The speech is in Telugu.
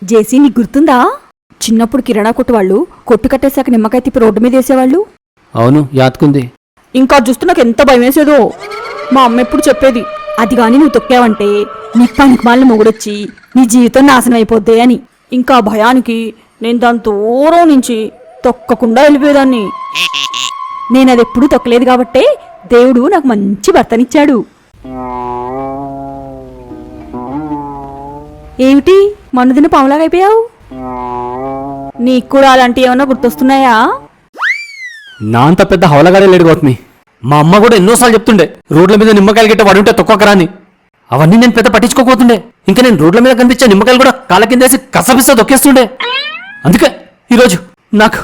జేసీ నీకు గుర్తుందా? చిన్నప్పుడు కిరాణా కొట్టు వాళ్ళు కొట్టు కట్టేశాక నిమ్మకాయ తిప్పి రోడ్డు మీద వేసేవాళ్ళు. అవును, యాత్కుంది. ఇంకా చూస్తూ నాకు ఎంత భయం వేసేదో. మా అమ్మ ఎప్పుడు చెప్పేది, అది గాని నువ్వు తొక్కావంటే నీకు పనికి మాలిన మొగుడొచ్చి నీ జీవితం నాశనం అయిపోద్ది అని. ఇంకా భయానికి నేను దాని దూరం నుంచి తొక్కకుండా వెళ్ళిపోయేదాన్ని. నేను అది ఎప్పుడూ తొక్కలేదు కాబట్టే దేవుడు నాకు మంచి భర్తనిచ్చాడు. ఏమిటి మన్నుదిన పాములాగైపోయావు? నీకు కూడా అలాంటివి ఏమన్నా గుర్తొస్తున్నాయా? నా అంత పెద్ద హవలగారే లేడు గౌతమి. మా అమ్మ కూడా ఎన్నోసార్లు చెప్తుండే రోడ్ల మీద నిమ్మకాయలు గిట్ట వాడుంటే తొక్కకరా అని. అవన్నీ నేను పెద్ద పట్టించుకోకపోతుండే. ఇంకా నేను రోడ్ల మీద కనిపించే నిమ్మకాయలు కూడా కాళ్ళ కిందేసి కసపిస్తా తొక్కేస్తుండే. అందుకే ఈరోజు నాకు